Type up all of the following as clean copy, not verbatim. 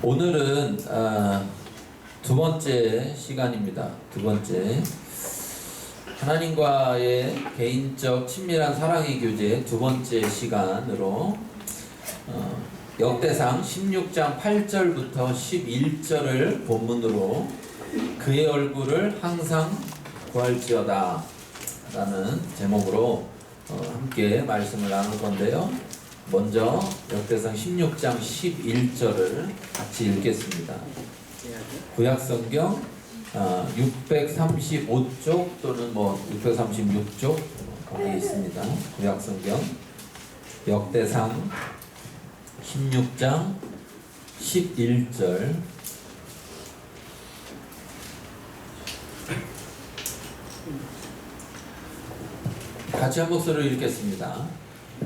오늘은 두 번째 시간입니다. 두 번째 하나님과의 개인적 친밀한 사랑의 교제 두 번째 시간으로 역대상 16장 8절부터 11절을 본문으로 그의 얼굴을 항상 구할지어다 라는 제목으로 함께 말씀을 나눌 건데요. 먼저 역대상 16장 11절을 같이 읽겠습니다. 구약성경 635쪽 또는 636쪽 거기에 있습니다. 구약성경 역대상 16장 11절 같이 한 목소리로 읽겠습니다.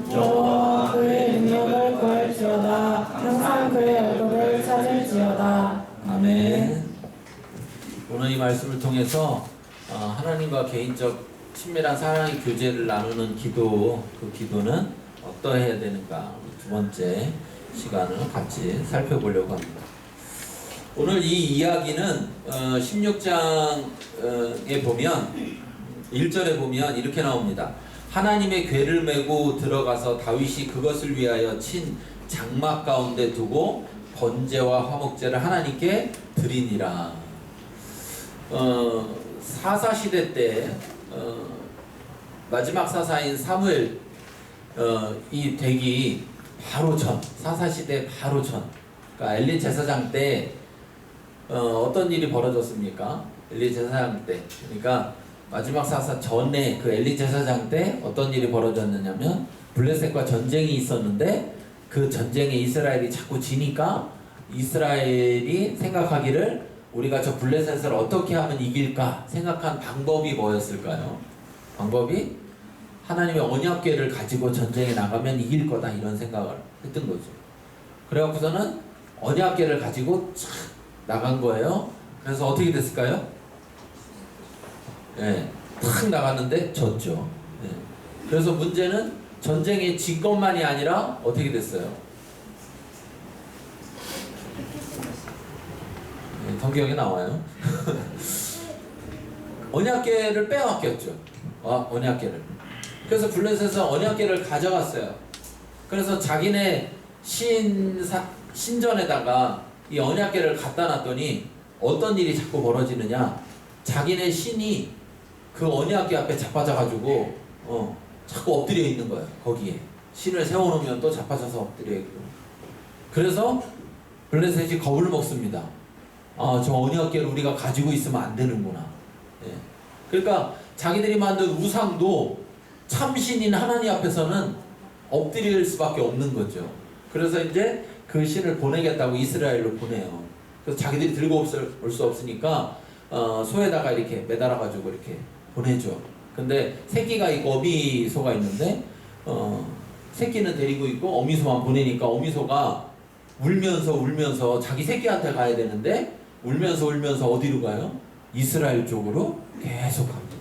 여호와 그의 능력을 구할지어다. 항상 그의 얼굴을 찾을지어다. 아멘. 오늘 이 말씀을 통해서 하나님과 개인적 친밀한 사랑의 교제를 나누는 기도, 그 기도는 어떠해야 되는가 두 번째 시간을 같이 살펴보려고 합니다. 오늘 이 이야기는 16장에 보면 1절에 보면 이렇게 나옵니다. 하나님의 궤를 메고 들어가서 다윗이 그것을 위하여 친 장막 가운데 두고 번제와 화목제를 하나님께 드리니라. 사사시대 때 마지막 사사인 사무엘 이 되기 바로 전, 사사시대 바로 전, 그러니까 엘리 제사장 때 어떤 일이 벌어졌습니까? 엘리 제사장 때, 그러니까 마지막 사사 전에 그 엘리 제사장 때 어떤 일이 벌어졌느냐면 블레셋과 전쟁이 있었는데 그 전쟁에 이스라엘이 자꾸 지니까 이스라엘이 생각하기를 우리가 저 블레셋을 어떻게 하면 이길까 생각한 방법이 뭐였을까요? 방법이 하나님의 언약궤를 가지고 전쟁에 나가면 이길 거다 이런 생각을 했던 거죠. 그래갖고서는 언약궤를 가지고 착 나간 거예요. 그래서 어떻게 됐을까요? 탁 나갔는데 졌죠. 그래서 문제는 전쟁에 진 것만이 아니라 어떻게 됐어요? 성경에 나와요. 언약궤를 빼앗겼죠. 언약궤를. 그래서 블레셋은 언약궤를 가져갔어요. 그래서 자기네 신전에다가 이 언약궤를 갖다 놨더니 어떤 일이 자꾸 벌어지느냐? 자기네 신이 그 언약궤 앞에 자빠져가지고 자꾸 엎드려 있는 거예요. 거기에 신을 세워놓으면 또 자빠져서 엎드려 있고. 그래서 블레셋이 겁을 먹습니다. 저 언약궤를 우리가 가지고 있으면 안 되는구나. 그러니까 자기들이 만든 우상도 참신인 하나님 앞에서는 엎드릴 수밖에 없는 거죠. 그래서 이제 그 신을 보내겠다고 이스라엘로 보내요. 그래서 자기들이 들고 올 수 없으니까 소에다가 이렇게 매달아가지고 이렇게 보내죠. 근데 새끼가 있고 어미소가 있는데 새끼는 데리고 있고 어미소만 보내니까 어미소가 울면서 자기 새끼한테 가야 되는데 울면서 어디로 가요? 이스라엘 쪽으로 계속 갑니다.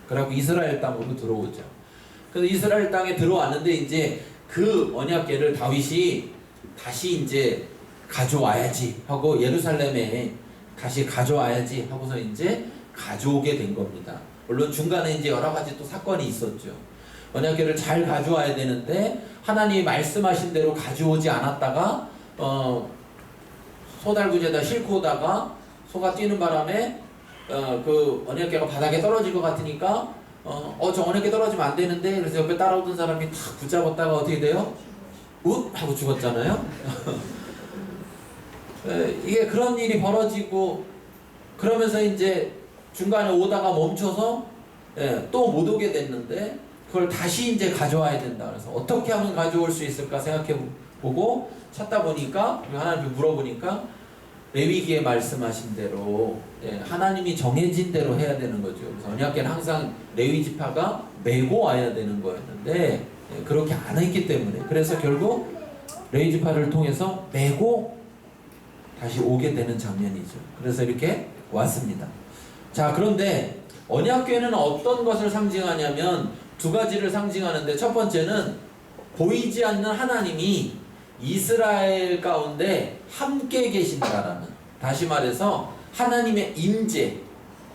그래갖고 이스라엘 땅으로 들어오죠. 그래서 이스라엘 땅에 들어왔는데 이제 그 언약궤를 다윗이 다시 이제 가져와야지 하고 예루살렘에 다시 가져와야지 하고서 이제 가져오게 된 겁니다. 물론 중간에 이제 여러 가지 또 사건이 있었죠. 언약궤를 잘 가져와야 되는데 하나님이 말씀하신 대로 가져오지 않았다가 소달구지에다 싣고 오다가 소가 뛰는 바람에 그 언약궤가 바닥에 떨어질 것 같으니까 저 언약궤 떨어지면 안 되는데 그래서 옆에 따라오던 사람이 탁 붙잡았다가 어떻게 돼요? 웃! 하고 죽었잖아요. 이게 그런 일이 벌어지고 그러면서 이제 중간에 오다가 멈춰서 또 못 오게 됐는데 그걸 다시 이제 가져와야 된다. 그래서 어떻게 하면 가져올 수 있을까 생각해보고 찾다 보니까 하나님께 물어보니까 레위기에 말씀하신 대로 하나님이 정해진 대로 해야 되는 거죠. 그래서 언약궤는 항상 레위 지파가 메고 와야 되는 거였는데 그렇게 안 했기 때문에 그래서 결국 레위 지파를 통해서 메고 다시 오게 되는 장면이죠. 그래서 이렇게 왔습니다. 자, 그런데 언약궤는 어떤 것을 상징하냐면 두 가지를 상징하는데 첫 번째는 보이지 않는 하나님이 이스라엘 가운데 함께 계신다라는, 다시 말해서 하나님의 임재,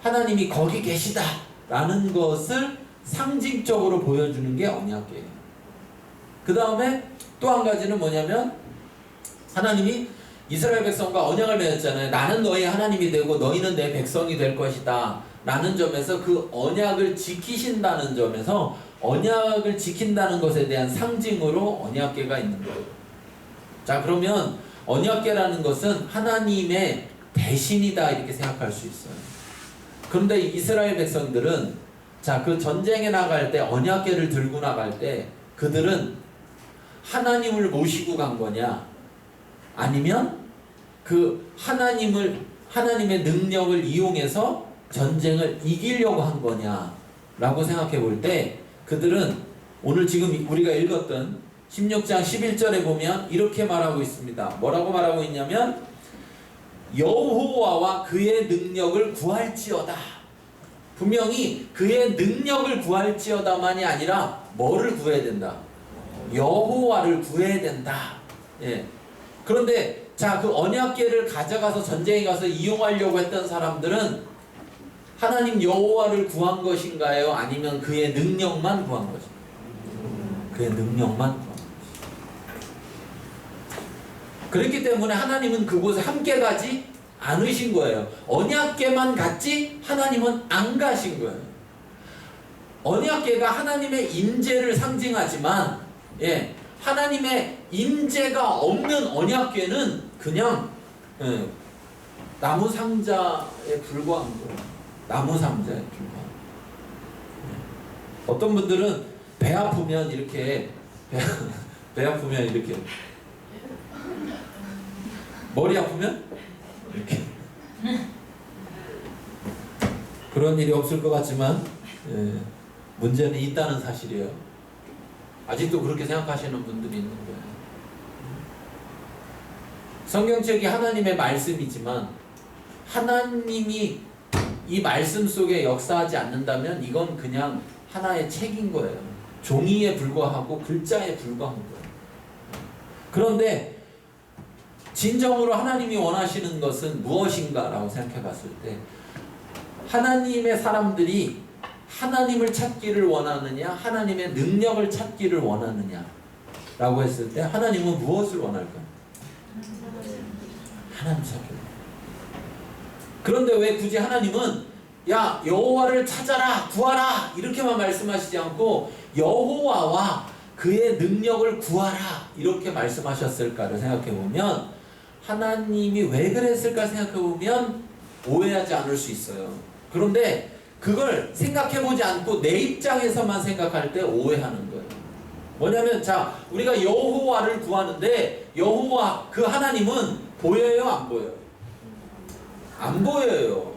하나님이 거기 계시다라는 것을 상징적으로 보여주는 게 언약궤예요. 그 다음에 또 한 가지는 뭐냐면, 하나님이 이스라엘 백성과 언약을 맺었잖아요. 나는 너희 하나님이 되고 너희는 내 백성이 될 것이다 라는 점에서 그 언약을 지키신다는 점에서 언약을 지킨다는 것에 대한 상징으로 언약궤가 있는 거예요. 자, 그러면 언약궤라는 것은 하나님의 대신이다 이렇게 생각할 수 있어요. 그런데 이스라엘 백성들은 자, 그 전쟁에 나갈 때 언약궤를 들고 나갈 때 그들은 하나님을 모시고 간 거냐, 아니면 그 하나님의 능력을 이용해서 전쟁을 이기려고 한 거냐 라고 생각해 볼 때, 그들은 오늘 지금 우리가 읽었던 16장 11절에 보면 이렇게 말하고 있습니다. 뭐라고 말하고 있냐면, 여호와와 그의 능력을 구할지어다. 분명히 그의 능력을 구할지어다만이 아니라 뭐를 구해야 된다? 여호와를 구해야 된다. 예. 그런데 자, 그 언약궤를 가져가서 전쟁에 가서 이용하려고 했던 사람들은 하나님 여호와를 구한 것인가요? 아니면 그의 능력만 구한 것인가요? 그의 능력만 구한 것이죠. 그렇기 때문에 하나님은 그곳에 함께 가지 않으신 거예요. 언약궤만 갔지 하나님은 안 가신 거예요. 언약궤가 하나님의 임재를 상징하지만, 예, 하나님의 임재가 없는 언약궤는 그냥 나무 상자에 불과한 거예요. 나무 상자에 불과한. 어떤 분들은 배 아프면 이렇게 배 아프면 이렇게, 머리 아프면 이렇게. 그런 일이 없을 것 같지만, 예, 문제는 있다는 사실이에요. 아직도 그렇게 생각하시는 분들이 있는 거예요. 성경책이 하나님의 말씀이지만 하나님이 이 말씀 속에 역사하지 않는다면 이건 그냥 하나의 책인 거예요. 종이에 불과하고 글자에 불과한 거예요. 그런데 진정으로 하나님이 원하시는 것은 무엇인가 라고 생각해 봤을 때, 하나님의 사람들이 하나님을 찾기를 원하느냐, 하나님의 능력을 찾기를 원하느냐 라고 했을 때 하나님은 무엇을 원할까요? 하나님 찾기를. 그런데 왜 굳이 하나님은 야, 여호와를 찾아라, 구하라 이렇게만 말씀하시지 않고 여호와와 그의 능력을 구하라 이렇게 말씀하셨을까를 생각해 보면, 하나님이 왜 그랬을까 생각해 보면 오해하지 않을 수 있어요. 그런데 그걸 생각해보지 않고 내 입장에서만 생각할 때 오해하는 거예요. 뭐냐면, 자, 우리가 여호와를 구하는데 여호와 그 하나님은 보여요, 안 보여요? 안 보여요.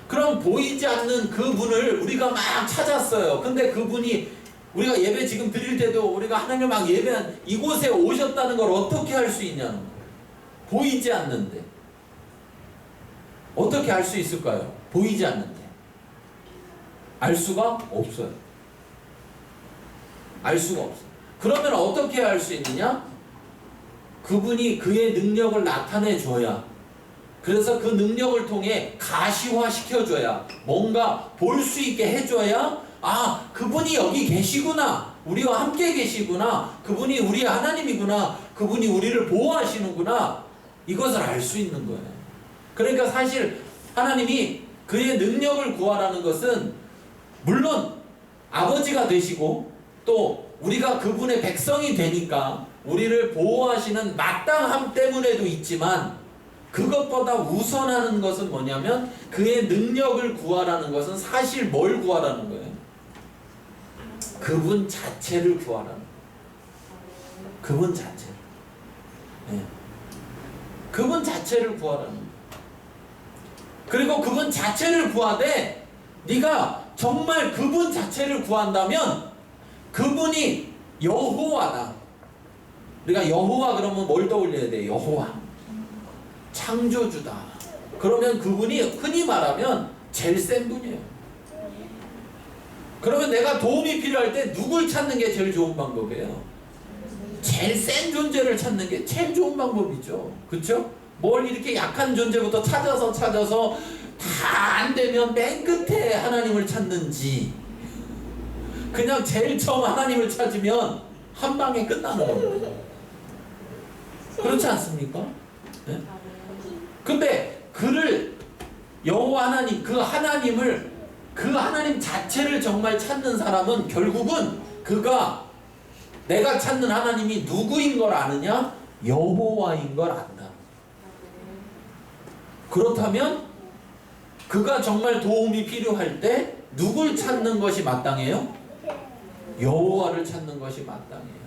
그럼 보이지 않는 그분을 우리가 막 찾았어요. 근데 그분이 우리가 예배 지금 드릴 때도 우리가 하나님을 막 예배한 이곳에 오셨다는 걸 어떻게 할 수 있냐는 거예요. 보이지 않는데 어떻게 알 수 있을까요? 보이지 않는데 알 수가 없어요. 알 수가 없어요. 그러면 어떻게 알 수 있느냐? 그분이 그의 능력을 나타내 줘야, 그래서 그 능력을 통해 가시화 시켜줘야, 뭔가 볼 수 있게 해줘야, 아, 그분이 여기 계시구나, 우리와 함께 계시구나, 그분이 우리의 하나님이구나, 그분이 우리를 보호하시는구나, 이것을 알 수 있는 거예요. 그러니까 사실 하나님이 그의 능력을 구하라는 것은 물론 아버지가 되시고 또 우리가 그분의 백성이 되니까 우리를 보호하시는 마땅함 때문에도 있지만, 그것보다 우선하는 것은 뭐냐면 그의 능력을 구하라는 것은 사실 뭘 구하라는 거예요? 그분 자체를 구하라는 거예요. 그분 자체를. 네. 그분 자체를 구하라는 거예요. 그리고 그분 자체를 구하되 네가 정말 그분 자체를 구한다면 그분이 여호와다. 우리가 여호와 그러면 뭘 떠올려야 돼? 여호와. 창조주다. 그러면 그분이 흔히 말하면 제일 센 분이에요. 그러면 내가 도움이 필요할 때 누굴 찾는 게 제일 좋은 방법이에요? 제일 센 존재를 찾는 게 제일 좋은 방법이죠. 그렇죠? 뭘 이렇게 약한 존재부터 찾아서 다 안 되면 맨 끝에 하나님을 찾는지, 그냥 제일 처음 하나님을 찾으면 한 방에 끝나는 겁니다. 그렇지 않습니까? 네? 근데 그를 여호와 하나님, 그 하나님 자체를 정말 찾는 사람은 결국은 그가 내가 찾는 하나님이 누구인 걸 아느냐? 여호와인 걸 안다. 그렇다면 그가 정말 도움이 필요할 때 누굴 찾는 것이 마땅해요? 여호와를 찾는 것이 마땅해요.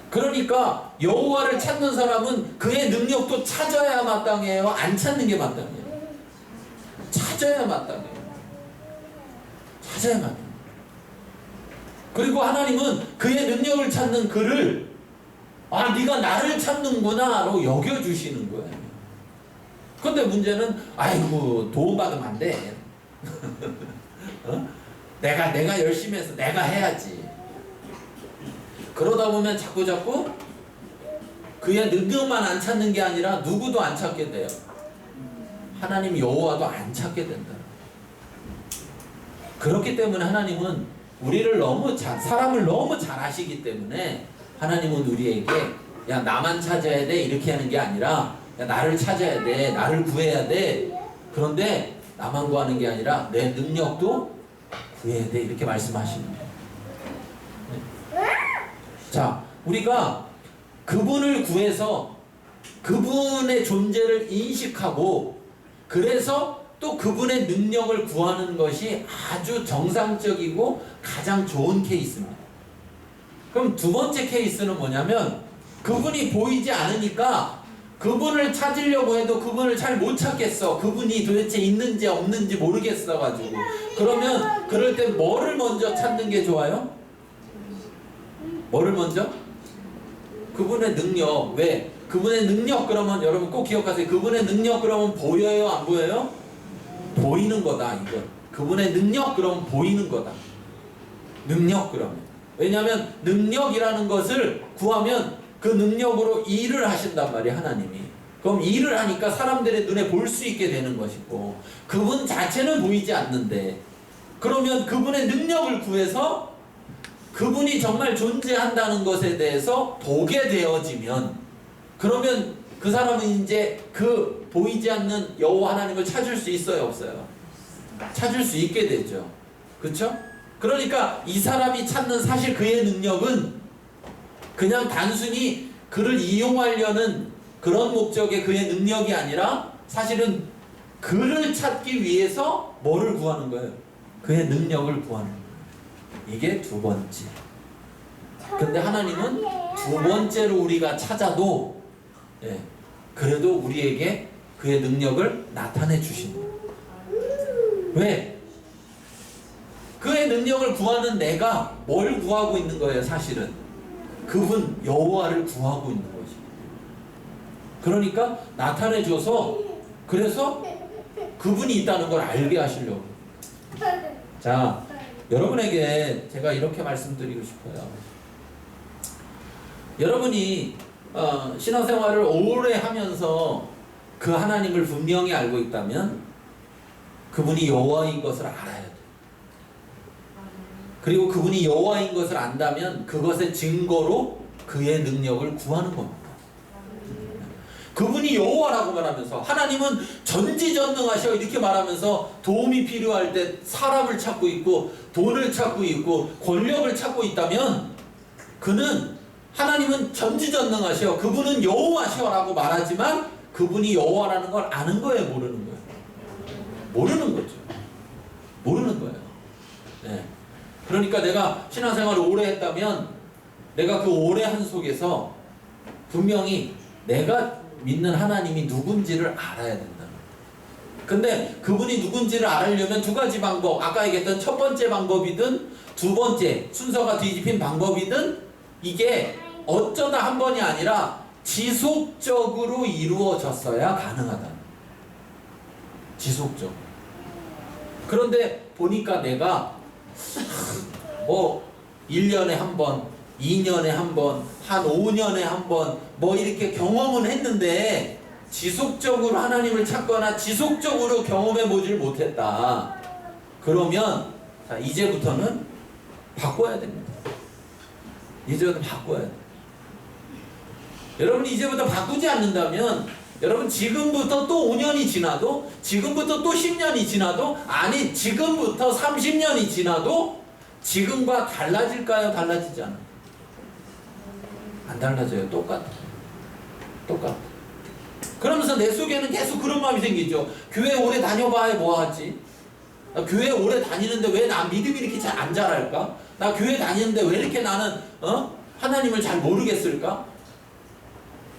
그러니까 여호와를 찾는 사람은 그의 능력도 찾아야 마땅해요? 안 찾는 게 마땅해요? 찾아야 마땅해요. 찾아야 마땅해요. 그리고 하나님은 그의 능력을 찾는 그를 네가 나를 찾는구나로 여겨주시는 거예요. 근데 문제는 아이고 도움받으면 안 돼. 내가 열심히 해서 내가 해야지. 그러다 보면 자꾸 그의 능력만 안 찾는 게 아니라 누구도 안 찾게 돼요. 하나님 여호와도 안 찾게 된다. 그렇기 때문에 하나님은 우리를 사람을 너무 잘 아시기 때문에 하나님은 우리에게 야 나만 찾아야 돼 이렇게 하는 게 아니라 야 나를 찾아야 돼, 나를 구해야 돼. 그런데 나만 구하는 게 아니라 내 능력도 구해야 돼 이렇게 말씀하시는 거예요. 자, 우리가 그분을 구해서 그분의 존재를 인식하고 그래서 또 그분의 능력을 구하는 것이 아주 정상적이고 가장 좋은 케이스입니다. 그럼 두 번째 케이스는 뭐냐면 그분이 보이지 않으니까 그분을 찾으려고 해도 그분을 잘 못 찾겠어. 그분이 도대체 있는지 없는지 모르겠어 가지고. 그러면 그럴 때 뭐를 먼저 찾는 게 좋아요? 뭐를 먼저? 그분의 능력. 왜? 그분의 능력 그러면 여러분 꼭 기억하세요. 그분의 능력 그러면 보여요? 안 보여요? 보이는 거다 이거. 그분의 능력 그러면 보이는 거다. 능력 그러면. 왜냐하면 능력이라는 것을 구하면 그 능력으로 일을 하신단 말이에요 하나님이. 그럼 일을 하니까 사람들의 눈에 볼 수 있게 되는 것이고 그분 자체는 보이지 않는데 그러면 그분의 능력을 구해서 그분이 정말 존재한다는 것에 대해서 보게 되어지면 그러면 그 사람은 이제 그 보이지 않는 여호와 하나님을 찾을 수 있어요 없어요? 찾을 수 있게 되죠. 그렇죠? 그러니까 이 사람이 찾는 사실 그의 능력은 그냥 단순히 그를 이용하려는 그런 목적의 그의 능력이 아니라 사실은 그를 찾기 위해서 뭐를 구하는 거예요? 그의 능력을 구하는 거예요. 이게 두 번째. 근데 하나님은 두 번째로 우리가 찾아도 그래도 우리에게 그의 능력을 나타내 주십니다. 왜? 그의 능력을 구하는 내가 뭘 구하고 있는 거예요 사실은? 그분 여호와를 구하고 있는 것입니다. 그러니까 나타내줘서 그래서 그분이 있다는 걸 알게 하시려고. 자, 여러분에게 제가 이렇게 말씀드리고 싶어요. 여러분이 신앙생활을 오래 하면서 그 하나님을 분명히 알고 있다면 그분이 여호와인 것을 알아야 돼요. 그리고 그분이 여호와인 것을 안다면 그것의 증거로 그의 능력을 구하는 겁니다. 그분이 여호와라고 말하면서 하나님은 전지전능하셔 이렇게 말하면서 도움이 필요할 때 사람을 찾고 있고 돈을 찾고 있고 권력을 찾고 있다면 그는 하나님은 전지전능하셔 그분은 여호와셔라고 말하지만 그분이 여호와라는 걸 아는 거예요 모르는 거예요? 모르는 거죠. 모르는 거예요. 네. 그러니까 내가 신앙생활을 오래 했다면 내가 그 오래 한 속에서 분명히 내가 믿는 하나님이 누군지를 알아야 된다. 근데 그분이 누군지를 알으려면 두 가지 방법, 아까 얘기했던 첫 번째 방법이든 두 번째 순서가 뒤집힌 방법이든 이게 어쩌다 한 번이 아니라 지속적으로 이루어졌어야 가능하다. 지속적으로. 그런데 보니까 내가 1년에 한 번, 2년에 한 번, 한 5년에 한 번, 뭐 이렇게 경험은 했는데 지속적으로 하나님을 찾거나 지속적으로 경험해 보질 못했다. 그러면 자, 이제부터는 바꿔야 됩니다. 이제부터 바꿔야 돼. 여러분이 이제부터 바꾸지 않는다면 여러분 지금부터 또 5년이 지나도 지금부터 또 10년이 지나도 아니 지금부터 30년이 지나도 지금과 달라질까요? 달라지지 않아요. 안 달라져요. 똑같아. 그러면서 내 속에는 계속 그런 마음이 생기죠. 교회 오래 다녀봐야 뭐하지? 나 교회 오래 다니는데 왜 나 믿음이 이렇게 잘 안 자랄까? 나 교회 다니는데 왜 이렇게 나는 하나님을 잘 모르겠을까?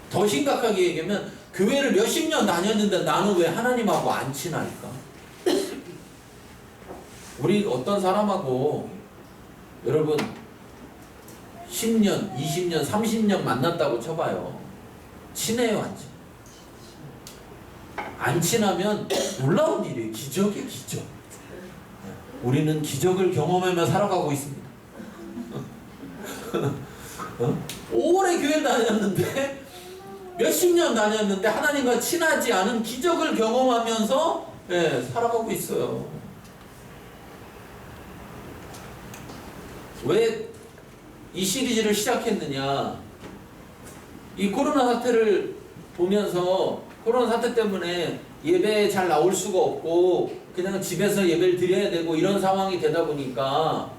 더 심각하게 얘기하면 교회를 몇십 년 다녔는데 나는 왜 하나님하고 안 친할까? 우리 어떤 사람하고 여러분 10년, 20년, 30년 만났다고 쳐봐요. 친해요, 안 친해요? 안 친하면 놀라운 일이에요. 기적이에요, 기적. 우리는 기적을 경험하며 살아가고 있습니다. 오래 교회 다녔는데 몇십 년 다녔는데 하나님과 친하지 않은 기적을 경험하면서 살아가고 있어요. 왜 이 시리즈를 시작했느냐? 이 코로나 사태를 보면서 코로나 사태 때문에 예배에 잘 나올 수가 없고 그냥 집에서 예배를 드려야 되고 이런 상황이 되다 보니까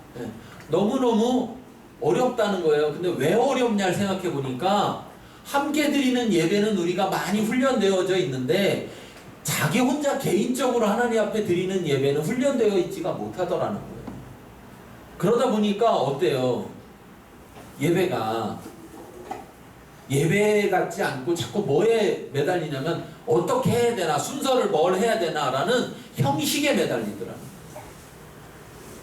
너무너무 어렵다는 거예요. 근데 왜 어렵냐를 생각해 보니까 함께 드리는 예배는 우리가 많이 훈련되어져 있는데 자기 혼자 개인적으로 하나님 앞에 드리는 예배는 훈련되어 있지가 못하더라는 거예요. 그러다 보니까 어때요? 예배가 예배 같지 않고 자꾸 뭐에 매달리냐면 어떻게 해야 되나, 순서를 뭘 해야 되나라는 형식에 매달리더라고요.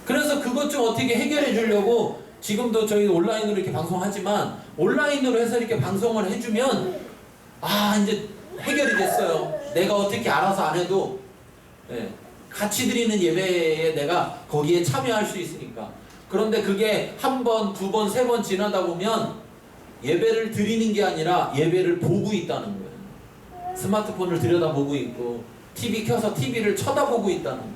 그래서 그것 좀 어떻게 해결해 주려고 지금도 저희 온라인으로 이렇게 방송하지만 온라인으로 해서 이렇게 방송을 해주면 이제 해결이 됐어요. 내가 어떻게 알아서 안 해도 같이 드리는 예배에 내가 거기에 참여할 수 있으니까. 그런데 그게 한 번, 두 번, 세 번 지나다 보면 예배를 드리는 게 아니라 예배를 보고 있다는 거예요. 스마트폰을 들여다보고 있고 TV 켜서 TV를 쳐다보고 있다는 거예요.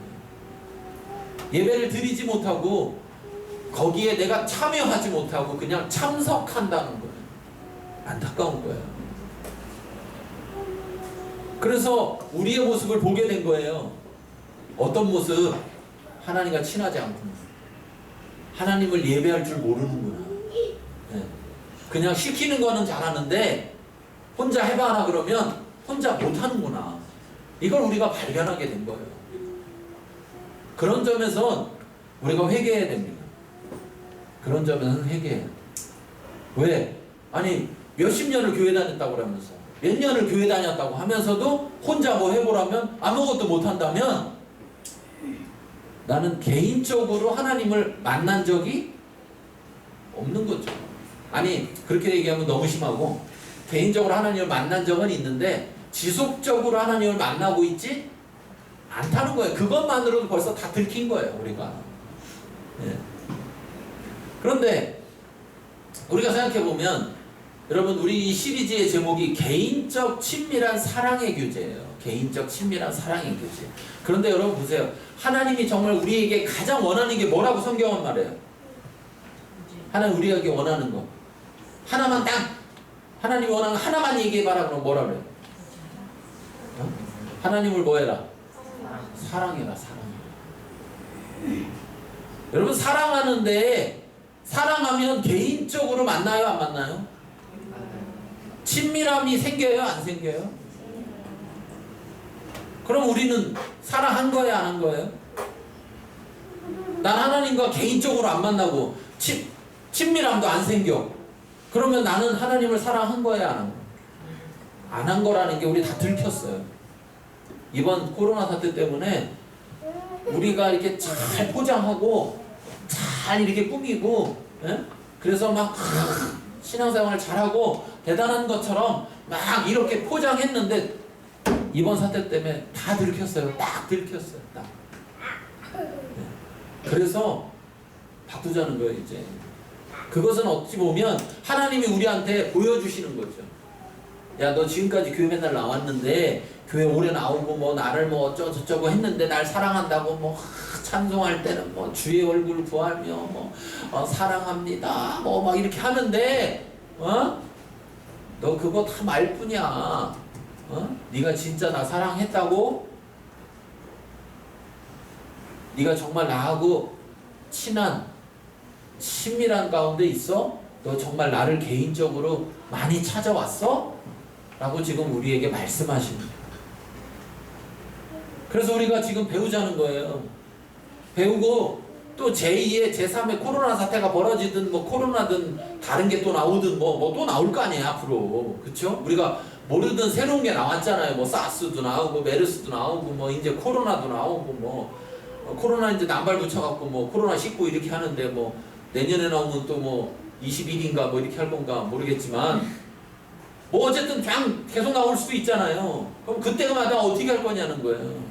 예배를 드리지 못하고 거기에 내가 참여하지 못하고 그냥 참석한다는 거예요. 안타까운 거예요. 그래서 우리의 모습을 보게 된 거예요. 어떤 모습? 하나님과 친하지 않구나. 하나님을 예배할 줄 모르는구나. 그냥 시키는 거는 잘하는데 혼자 해봐라 그러면 혼자 못하는구나. 이걸 우리가 발견하게 된 거예요. 그런 점에서 우리가 회개해야 됩니다. 그런 점에서는 회개해요. 왜? 아니 몇십 년을 교회 다녔다고 그러면서 몇 년을 교회 다녔다고 하면서도 혼자 뭐 해보라면 아무것도 못한다면 나는 개인적으로 하나님을 만난 적이 없는 거죠. 아니 그렇게 얘기하면 너무 심하고 개인적으로 하나님을 만난 적은 있는데 지속적으로 하나님을 만나고 있지 않다는 거예요. 그것만으로도 벌써 다 들킨 거예요, 우리가. 그런데 우리가 생각해보면 여러분 우리 이 시리즈의 제목이 개인적 친밀한 사랑의 교제예요. 개인적 친밀한 사랑의 교제. 그런데 여러분 보세요. 하나님이 정말 우리에게 가장 원하는 게 뭐라고 성경은 말해요? 하나님 우리에게 원하는 거 하나만 딱 하나님이 원하는 거 하나만 얘기해봐라 그러면 뭐라 그래요? 하나님을 뭐해라? 사랑해라. 여러분 사랑하는데 사랑하면 개인적으로 만나요, 안 만나요? 친밀함이 생겨요, 안 생겨요? 그럼 우리는 사랑한 거예요, 안 한 거예요? 난 하나님과 개인적으로 안 만나고 친밀함도 안 생겨. 그러면 나는 하나님을 사랑한 거예요, 안 한 거예요? 안 한 거라는 게 우리 다 들켰어요. 이번 코로나 사태 때문에 우리가 이렇게 잘 포장하고 잘 이렇게 꾸미고 그래서 막 신앙생활을 잘하고 대단한 것처럼 막 이렇게 포장했는데 이번 사태 때문에 다 들켰어요. 딱 들켰어요. 딱. 그래서 바꾸자는 거예요, 이제. 그것은 어찌 보면 하나님이 우리한테 보여주시는 거죠. 야, 너 지금까지 교회 맨날 나왔는데 교회 오래 나오고 뭐 나를 뭐 어쩌고저쩌고 했는데 날 사랑한다고 뭐 찬송할 때는 뭐 주의 얼굴 구하며 뭐 사랑합니다 뭐 막 이렇게 하는데 너 그거 다 말뿐이야. 네가 진짜 나 사랑했다고? 네가 정말 나하고 친한 친밀한 가운데 있어? 너 정말 나를 개인적으로 많이 찾아왔어? 라고 지금 우리에게 말씀하십니다. 그래서 우리가 지금 배우자는 거예요. 배우고 또 제2의 제3의 코로나 사태가 벌어지든 뭐 코로나든 다른 게 또 나오든 뭐 또 나올 거 아니에요 앞으로. 그쵸? 우리가 모르던 새로운 게 나왔잖아요. 뭐 사스도 나오고 메르스도 나오고 뭐 이제 코로나도 나오고 뭐 코로나 이제 남발 붙여갖고 뭐 코로나 19 이렇게 하는데 뭐 내년에 나오면 또 뭐 21인가 뭐 이렇게 할 건가 모르겠지만 뭐 어쨌든 그냥 계속 나올 수도 있잖아요. 그럼 그때마다 어떻게 할 거냐는 거예요.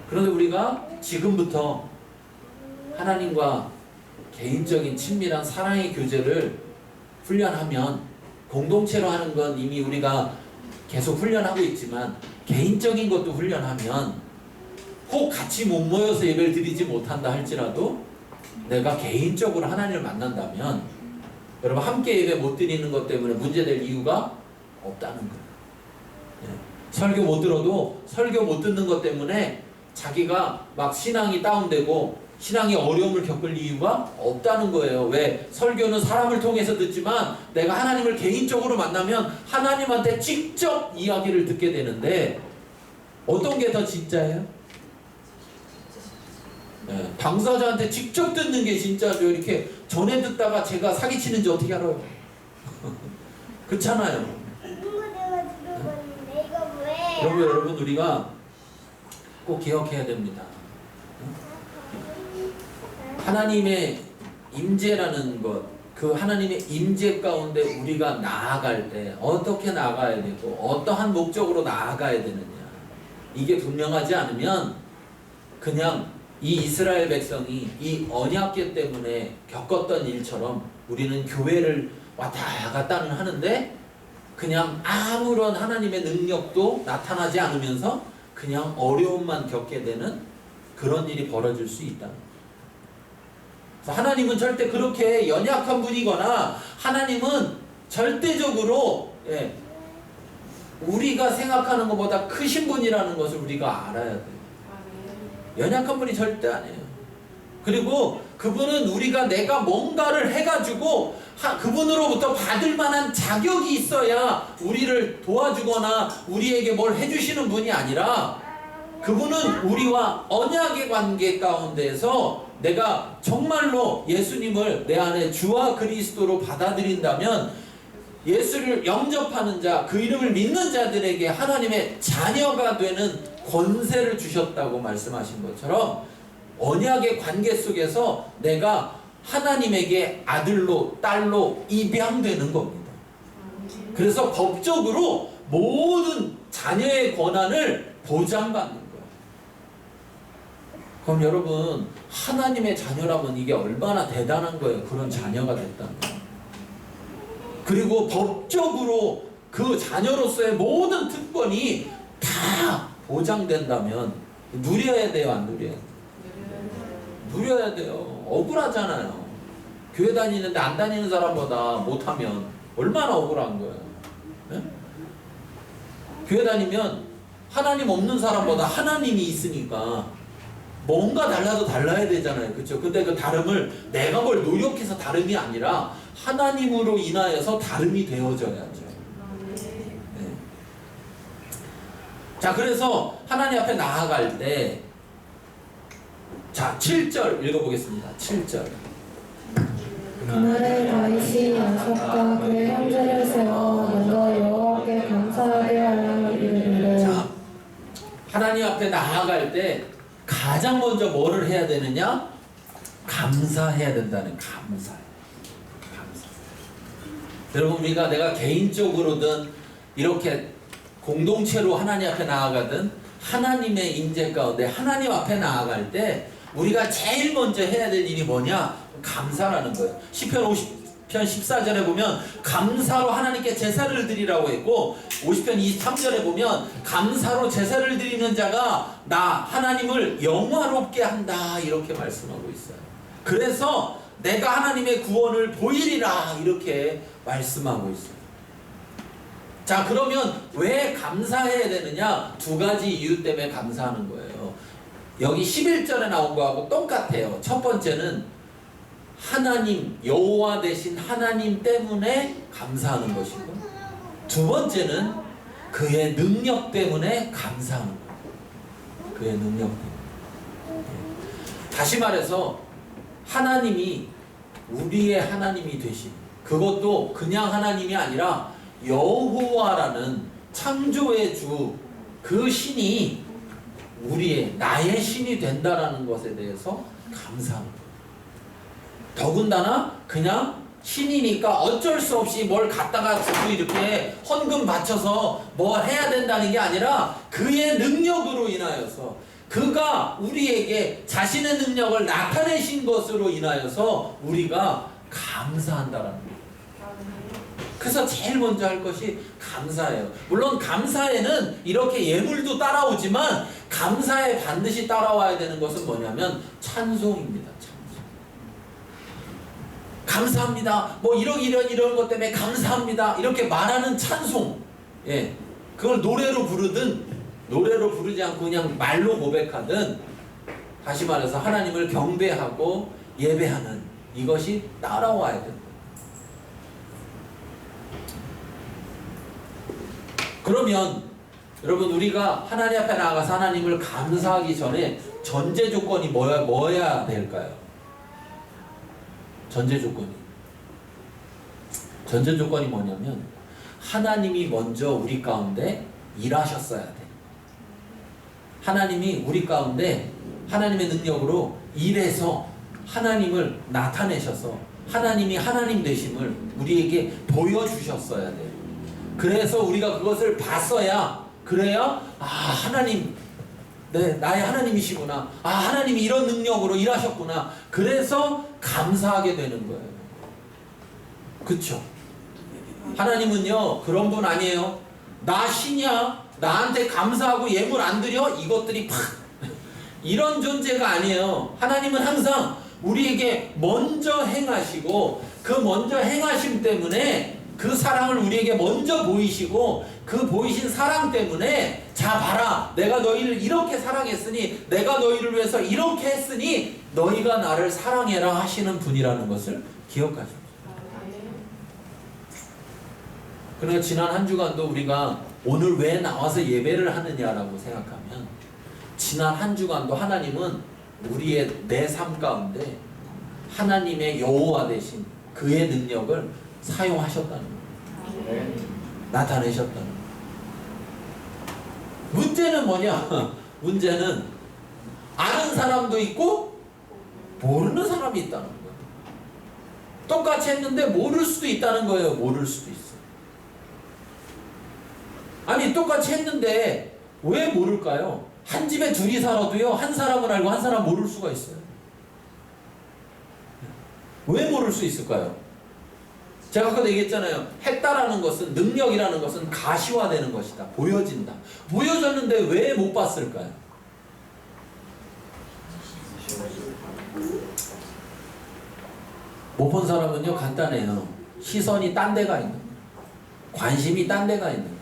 그런데 우리가 지금부터 하나님과 개인적인 친밀한 사랑의 교제를 훈련하면, 공동체로 하는 건 이미 우리가 계속 훈련하고 있지만 개인적인 것도 훈련하면, 혹 같이 못 모여서 예배를 드리지 못한다 할지라도 내가 개인적으로 하나님을 만난다면 여러분 함께 예배 못 드리는 것 때문에 문제될 이유가 없다는 거예요. 설교 못 들어도 설교 못 듣는 것 때문에 자기가 막 신앙이 다운되고 신앙이 어려움을 겪을 이유가 없다는 거예요. 왜? 설교는 사람을 통해서 듣지만 내가 하나님을 개인적으로 만나면 하나님한테 직접 이야기를 듣게 되는데 어떤 게 더 진짜예요? 네, 당사자한테 직접 듣는 게 진짜죠. 이렇게 전에 듣다가 제가 사기치는지 어떻게 알아요? 그렇잖아요. 여러분 우리가 꼭 기억해야 됩니다. 하나님의 임재라는 것, 그 하나님의 임재 가운데 우리가 나아갈 때 어떻게 나아가야 되고 어떠한 목적으로 나아가야 되느냐, 이게 분명하지 않으면 그냥 이 이스라엘 백성이 이 언약궤 때문에 겪었던 일처럼 우리는 교회를 왔다 갔다는 하는데 그냥 아무런 하나님의 능력도 나타나지 않으면서 그냥 어려움만 겪게 되는 그런 일이 벌어질 수 있다. 하나님은 절대 그렇게 연약한 분이거나 하나님은 절대적으로 우리가 생각하는 것보다 크신 분이라는 것을 우리가 알아야 돼요. 연약한 분이 절대 아니에요. 그리고 그분은 우리가 내가 뭔가를 해가지고 그분으로부터 받을 만한 자격이 있어야 우리를 도와주거나 우리에게 뭘 해주시는 분이 아니라, 그분은 우리와 언약의 관계 가운데서 내가 정말로 예수님을 내 안에 주와 그리스도로 받아들인다면 예수를 영접하는 자, 그 이름을 믿는 자들에게 하나님의 자녀가 되는 권세를 주셨다고 말씀하신 것처럼 언약의 관계 속에서 내가 하나님에게 아들로 딸로 입양되는 겁니다. 그래서 법적으로 모든 자녀의 권한을 보장받는 거예요. 그럼 여러분, 하나님의 자녀라면 이게 얼마나 대단한 거예요. 그런 자녀가 됐다는 거예요. 그리고 법적으로 그 자녀로서의 모든 특권이 다 보장된다면 누려야 돼요, 안 누려야 돼요? 누려야 돼요. 억울하잖아요. 교회 다니는데 안 다니는 사람보다 못하면 얼마나 억울한 거예요. 네? 교회 다니면 하나님 없는 사람보다 하나님이 있으니까 뭔가 달라도 달라야 되잖아요. 그렇죠? 근데 그 다름을 내가 뭘 노력해서 다름이 아니라 하나님으로 인하여서 다름이 되어져야죠. 네. 자, 그래서 하나님 앞에 나아갈 때, 자, 7절 읽어보겠습니다. 7절. 그날에 다윗이 야속과 그의 형제를 세워 먼저 여호와께 감사하게 하려 이르기를. 자, 하나님 앞에 나아갈 때 가장 먼저 뭐를 해야 되느냐? 감사해야 된다는, 감사. 여러분, 우리가 내가 개인적으로든 이렇게 공동체로 하나님 앞에 나아가든 하나님의 임재 가운데 하나님 앞에 나아갈 때 우리가 제일 먼저 해야 될 일이 뭐냐? 감사라는 거예요. 시편 50편 14절에 보면 감사로 하나님께 제사를 드리라고 했고 50편 23절에 보면 감사로 제사를 드리는 자가 나 하나님을 영화롭게 한다 이렇게 말씀하고 있어요. 그래서 내가 하나님의 구원을 보이리라 이렇게 말씀하고 있어요. 자, 그러면 왜 감사해야 되느냐? 두 가지 이유 때문에 감사하는 거예요. 여기 11절에 나온 거하고 똑같아요. 첫 번째는 하나님, 여호와 되신 하나님 때문에 감사하는 것이고, 두 번째는 그의 능력 때문에 감사하는 거예요. 그의 능력 때문에. 다시 말해서 하나님이 우리의 하나님이 되신, 그것도 그냥 하나님이 아니라 여호와라는 창조의 주, 그 신이 우리의 나의 신이 된다라는 것에 대해서 감사합니다. 더군다나 그냥 신이니까 어쩔 수 없이 뭘 갖다가 주고 이렇게 헌금 바쳐서 뭘 해야 된다는 게 아니라 그의 능력으로 인하여서 그가 우리에게 자신의 능력을 나타내신 것으로 인하여서 우리가 감사한다라는 거예요. 그래서 제일 먼저 할 것이 감사예요. 물론 감사에는 이렇게 예물도 따라오지만 감사에 반드시 따라와야 되는 것은 뭐냐면 찬송입니다. 찬송. 감사합니다. 뭐 이런 것 때문에 감사합니다. 이렇게 말하는 찬송. 예. 그걸 노래로 부르든 노래로 부르지 않고 그냥 말로 고백하든 다시 말해서 하나님을 경배하고 예배하는 이것이 따라와야 된다. 그러면 여러분 우리가 하나님 앞에 나가서 하나님을 감사하기 전에 전제 조건이 뭐야 될까요? 전제 조건이 뭐냐면 하나님이 먼저 우리 가운데 일하셨어야 돼. 하나님이 우리 가운데 하나님의 능력으로 일해서 하나님을 나타내셔서 하나님이 하나님 되심을 우리에게 보여주셨어야 돼. 그래서 우리가 그것을 봤어야, 그래야 하나님, 네, 나의 하나님이시구나, 하나님이 이런 능력으로 일하셨구나, 그래서 감사하게 되는 거예요. 그쵸? 하나님은요 그런 분 아니에요. 나 신이야, 나한테 감사하고 예물 안 드려? 이것들이 팍 이런 존재가 아니에요. 하나님은 항상 우리에게 먼저 행하시고 그 먼저 행하심 때문에 그 사랑을 우리에게 먼저 보이시고 그 보이신 사랑 때문에 자 봐라, 내가 너희를 이렇게 사랑했으니 내가 너희를 위해서 이렇게 했으니 너희가 나를 사랑해라 하시는 분이라는 것을 기억하십시오. 그러니까 지난 한 주간도 우리가 오늘 왜 나와서 예배를 하느냐라고 생각하면 지난 한 주간도 하나님은 우리의 내 삶 가운데 하나님의 여호와 되신 그의 능력을 사용하셨다는 거예요. 나타내셨다는 거예요. 문제는 뭐냐? 문제는 아는 사람도 있고 모르는 사람이 있다는 거예요. 똑같이 했는데 모를 수도 있다는 거예요. 모를 수도 있어요. 아니 똑같이 했는데 왜 모를까요? 한 집에 둘이 살아도요 한 사람은 알고 한 사람 모를 수가 있어요. 왜 모를 수 있을까요? 제가 아까도 얘기했잖아요. 했다라는 것은, 능력이라는 것은 가시화되는 것이다. 보여진다. 보여졌는데 왜 못 봤을까요? 못 본 사람은요 간단해요. 시선이 딴 데가 있는 거예요. 관심이 딴 데가 있는 거예요.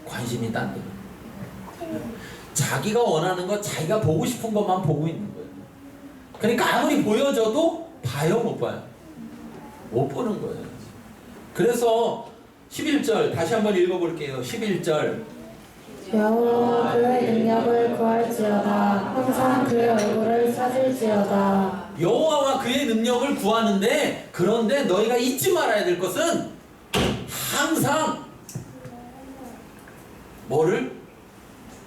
관심이 딴 데가. 자기가 원하는 것, 자기가 보고 싶은 것만 보고 있는 거예요. 그러니까 아무리 보여줘도 봐요, 못 봐요? 못 보는 거예요. 그래서 11절 다시 한번 읽어볼게요. 11절 여호와 그의 능력을 구할지어다. 항상 그의 얼굴을 찾을지어다. 여호와와 그의 능력을 구하는데, 그런데 너희가 잊지 말아야 될 것은 항상 뭐를?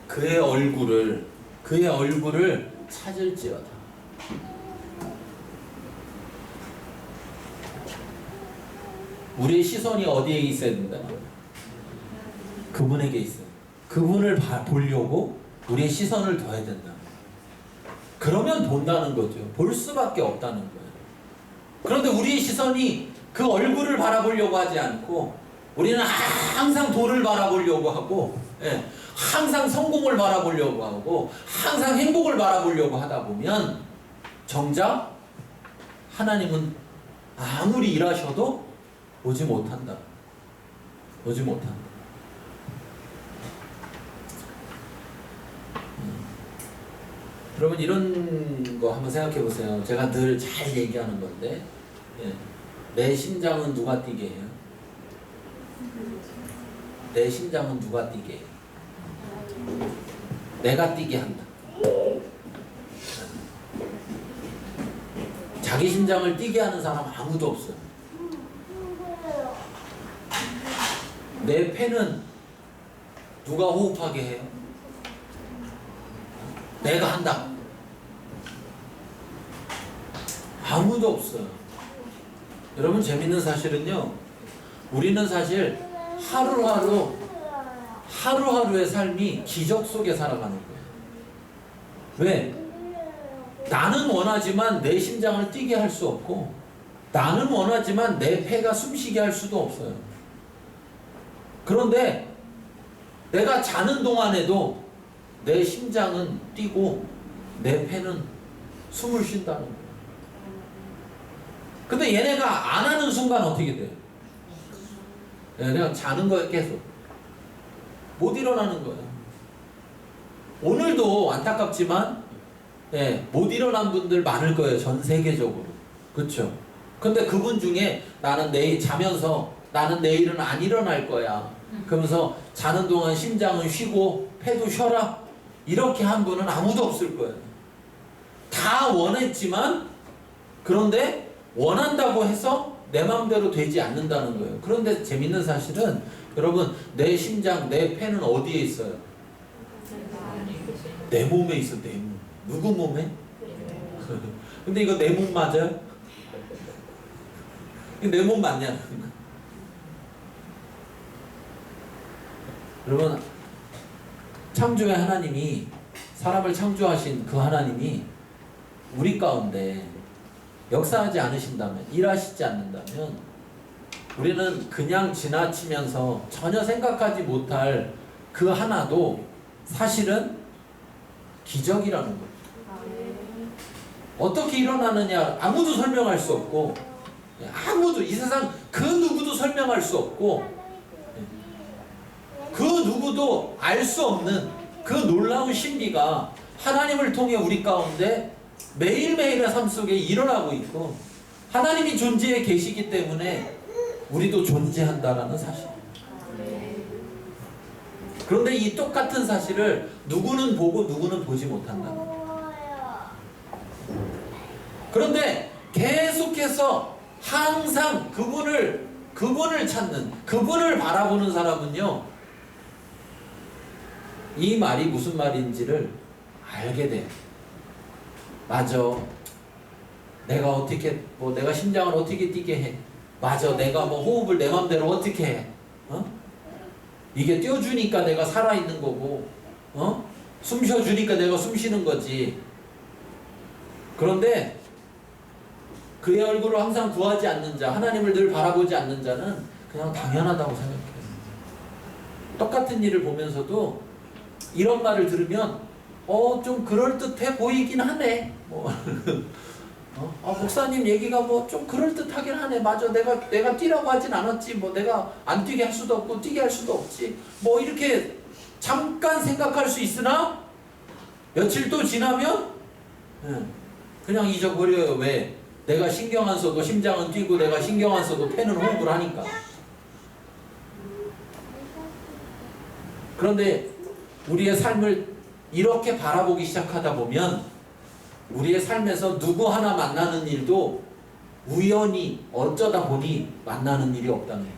그의 얼굴을 찾을지어다. 우리의 시선이 어디에 있어야 된다? 그분에게 있어요. 그분을 보려고 우리의 시선을 둬야 된다. 그러면 본다는 거죠. 볼 수밖에 없다는 거예요. 그런데 우리의 시선이 그 얼굴을 바라보려고 하지 않고 우리는 항상 돈을 바라보려고 하고, 예, 항상 성공을 바라보려고 하고 항상 행복을 바라보려고 하다 보면 정작 하나님은 아무리 일하셔도 오지 못한다. 오지 못한다. 여러분 이런 거 한번 생각해 보세요. 제가 늘 잘 얘기하는 건데, 예, 내 심장은 누가 뛰게 해요? 내 심장은 누가 뛰게 해요? 내가 뛰게 한다. 자기 심장을 뛰게 하는 사람 아무도 없어요. 내 폐는 누가 호흡하게 해요? 내가 한다. 아무도 없어요. 여러분 재밌는 사실은요, 우리는 사실 하루하루의 삶이 기적 속에 살아가는 거예요. 왜? 나는 원하지만 내 심장을 뛰게 할 수 없고, 나는 원하지만 내 폐가 숨쉬게 할 수도 없어요. 그런데 내가 자는 동안에도 내 심장은 뛰고 내 폐는 숨을 쉰다는 거예요. 근데 얘네가 안 하는 순간 어떻게 돼요? 그냥 자는 거예요. 계속 못 일어나는 거예요. 오늘도 안타깝지만, 예, 못 일어난 분들 많을 거예요. 전 세계적으로. 그렇죠? 근데 그분 중에 나는 내일 자면서 나는 내일은 안 일어날 거야, 그러면서 자는 동안 심장은 쉬고 폐도 쉬어라, 이렇게 한 분은 아무도 없을 거예요. 다 원했지만, 그런데 원한다고 해서 내 마음대로 되지 않는다는 거예요. 그런데 재밌는 사실은 여러분, 내 심장, 내 폐는 어디에 있어요? 내 몸에 있어. 내 몸. 누구 몸에? 근데 이거 내 몸 맞아요? 내 몸 맞냐? 여러분, 창조의 하나님이, 사람을 창조하신 그 하나님이 우리 가운데 역사하지 않으신다면, 일하시지 않는다면 우리는 그냥 지나치면서 전혀 생각하지 못할 그 하나도 사실은 기적이라는 거예요. 어떻게 일어나느냐 아무도 설명할 수 없고, 아무도, 이 세상 그 누구도 설명할 수 없고, 그 누구도 알 수 없는 그 놀라운 신비가 하나님을 통해 우리 가운데 매일매일의 삶 속에 일어나고 있고, 하나님이 존재해 계시기 때문에 우리도 존재한다라는 사실. 그런데 이 똑같은 사실을 누구는 보고 누구는 보지 못한다. 그런데 계속해서 항상 그분을 찾는, 그분을 바라보는 사람은요, 이 말이 무슨 말인지를 알게 돼요. 맞아, 내가 어떻게, 내가 심장을 어떻게 뛰게 해. 맞아, 내가 호흡을 내 맘대로 어떻게 해. 이게 띄워주니까 내가 살아있는 거고, 숨 쉬어주니까 내가 숨 쉬는 거지. 그런데 그의 얼굴을 항상 구하지 않는 자, 하나님을 늘 바라보지 않는 자는 그냥 당연하다고 생각해요. 똑같은 일을 보면서도 이런 말을 들으면 좀 그럴듯해 보이긴 하네. 목사님 얘기가 좀 그럴듯하긴 하네. 맞아, 내가 뛰라고 하진 않았지. 내가 안 뛰게 할 수도 없고 뛰게 할 수도 없지. 이렇게 잠깐 생각할 수 있으나 며칠 또 지나면 그냥 잊어버려요. 왜? 내가 신경 안 써도 심장은 뛰고 내가 신경 안 써도 폐는 호흡을 하니까. 그런데 우리의 삶을 이렇게 바라보기 시작하다 보면 우리의 삶에서 누구 하나 만나는 일도 우연히 어쩌다 보니 만나는 일이 없다는 거예요.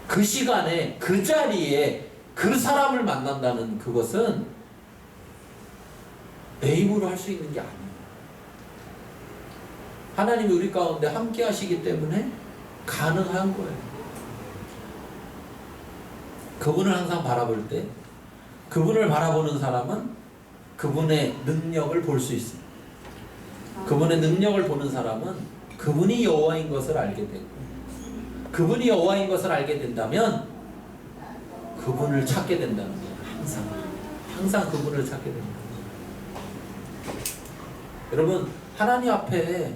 그 시간에 그 자리에 그 사람을 만난다는 그것은 내 힘으로 할 수 있는 게 아니에요. 하나님이 우리 가운데 함께 하시기 때문에 가능한 거예요. 그분을 항상 바라볼 때, 그분을 바라보는 사람은 그분의 능력을 볼 수 있습니다. 그분의 능력을 보는 사람은 그분이 여호와인 것을 알게 되고, 그분이 여호와인 것을 알게 된다면 그분을 찾게 된다는 거예요. 항상 그분을 찾게 된다. 여러분, 하나님 앞에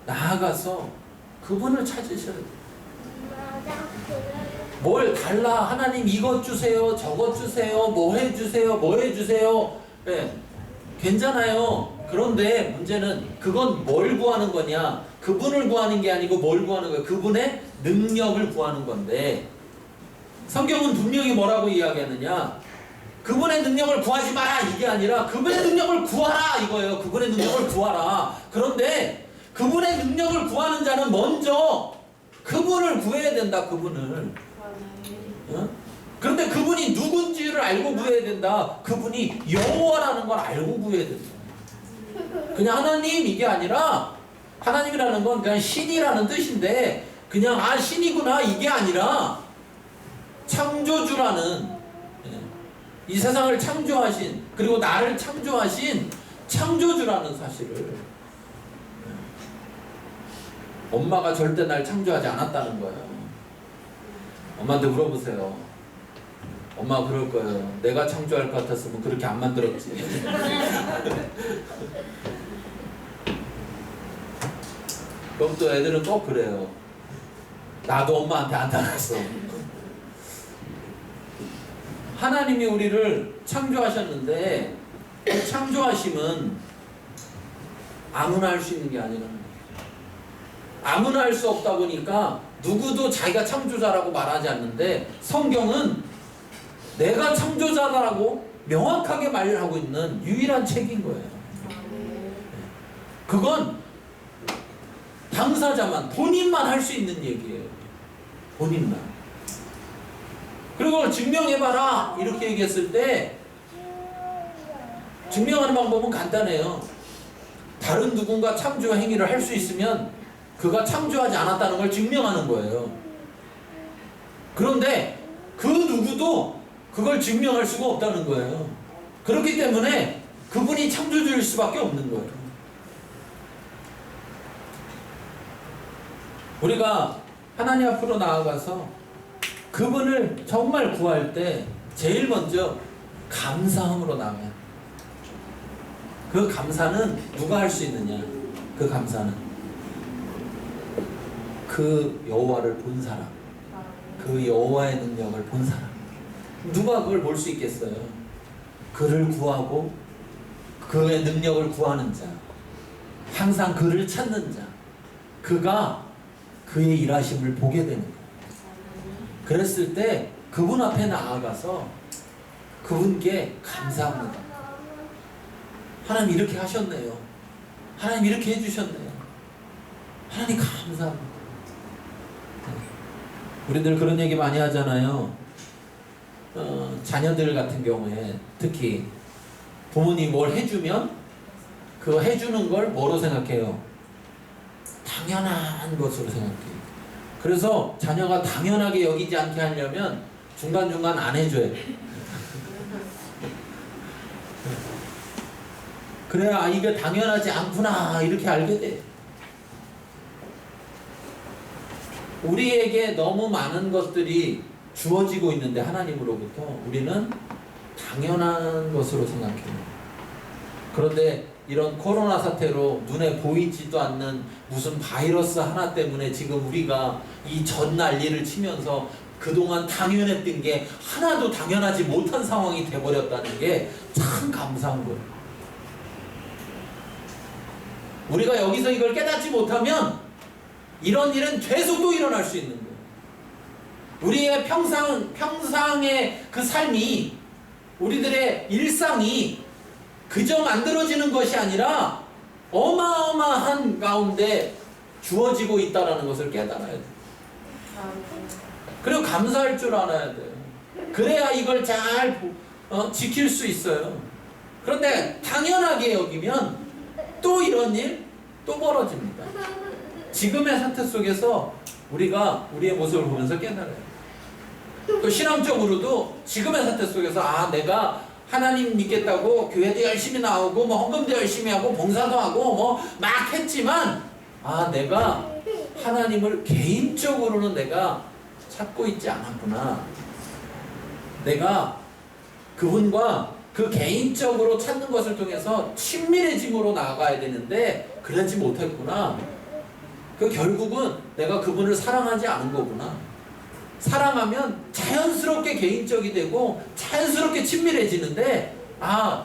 나아가서 그분을 찾으셔야 돼요. 뭘 달라, 하나님 이것 주세요, 저것 주세요, 뭐 해주세요, 뭐 해주세요. 네, 괜찮아요. 그런데 문제는 그건 뭘 구하는 거냐? 그분을 구하는 게 아니고 뭘 구하는 거예요? 그분의 능력을 구하는 건데, 성경은 분명히 뭐라고 이야기하느냐? 그분의 능력을 구하지 마라 이게 아니라 그분의 능력을 구하라 이거예요. 그분의 능력을 구하라. 그런데 그분의 능력을 구하는 자는 먼저 그분을 구해야 된다. 그분을. 어? 그런데 그분이 누군지를 알고 구해야 된다. 그분이 여호와라는 걸 알고 구해야 된다. 그냥 하나님 이게 아니라, 하나님이라는 건 그냥 신이라는 뜻인데 그냥 아 신이구나 이게 아니라 창조주라는, 이 세상을 창조하신, 그리고 나를 창조하신 창조주라는 사실을, 엄마가 절대 날 창조하지 않았다는 거예요. 엄마한테 물어보세요. 엄마 그럴 거예요. 내가 창조할 것 같았으면 그렇게 안 만들었지. 그럼 또 애들은 꼭 그래요. 나도 엄마한테 안 닮았어. 하나님이 우리를 창조하셨는데 그 창조하심은 아무나 할 수 있는 게 아니라, 아무나 할 수 없다 보니까 누구도 자기가 창조자라고 말하지 않는데, 성경은 내가 창조자라고 명확하게 말을 하고 있는 유일한 책인 거예요. 그건 당사자만, 본인만 할 수 있는 얘기예요. 본인만. 그리고 증명해봐라 이렇게 얘기했을 때 증명하는 방법은 간단해요. 다른 누군가 창조 행위를 할 수 있으면 그가 창조하지 않았다는 걸 증명하는 거예요. 그런데 그 누구도 그걸 증명할 수가 없다는 거예요. 그렇기 때문에 그분이 창조주일 수밖에 없는 거예요. 우리가 하나님 앞으로 나아가서 그분을 정말 구할 때 제일 먼저 감사함으로 나가요. 그 감사는 누가 할 수 있느냐? 그 감사는 그 여호와를 본 사람, 그 여호와의 능력을 본 사람. 누가 그걸 볼 수 있겠어요? 그를 구하고 그의 능력을 구하는 자, 항상 그를 찾는 자, 그가 그의 일하심을 보게 되는 거예요. 그랬을 때 그분 앞에 나아가서 그분께 감사합니다. 하나님 이렇게 하셨네요. 하나님 이렇게 해주셨네요. 하나님 감사합니다. 우리들 그런 얘기 많이 하잖아요. 자녀들 같은 경우에 특히 부모님 뭘 해주면 그 해주는 걸 뭐로 생각해요? 당연한 것으로 생각해요. 그래서 자녀가 당연하게 여기지 않게 하려면 중간중간 안 해줘야 돼. 그래야 이게 당연하지 않구나 이렇게 알게 돼. 우리에게 너무 많은 것들이 주어지고 있는데 하나님으로부터 우리는 당연한 것으로 생각해요. 그런데 이런 코로나 사태로 눈에 보이지도 않는 무슨 바이러스 하나 때문에 지금 우리가 이 전 난리를 치면서 그동안 당연했던 게 하나도 당연하지 못한 상황이 돼버렸다는 게 참 감사한 거예요. 우리가 여기서 이걸 깨닫지 못하면 이런 일은 계속 또 일어날 수 있는 거예요. 우리의 평상의 그 삶이, 우리들의 일상이 그저 만들어지는 것이 아니라 어마어마한 가운데 주어지고 있다는 것을 깨달아야 돼요. 그리고 감사할 줄 알아야 돼요. 그래야 이걸 잘 지킬 수 있어요. 그런데 당연하게 여기면 또 이런 일 또 벌어집니다. 지금의 사태 속에서 우리가 우리의 모습을 보면서 깨달아요. 또 신앙적으로도 지금의 사태 속에서 아 내가 하나님 믿겠다고 교회도 열심히 나오고 뭐 헌금도 열심히 하고 봉사도 하고 뭐 막 했지만 내가 하나님을 개인적으로는 내가 찾고 있지 않았구나. 내가 그분과 그 개인적으로 찾는 것을 통해서 친밀해짐으로 나아가야 되는데 그러지 못했구나. 그 결국은 내가 그분을 사랑하지 않은 거구나. 사랑하면 자연스럽게 개인적이 되고 자연스럽게 친밀해지는데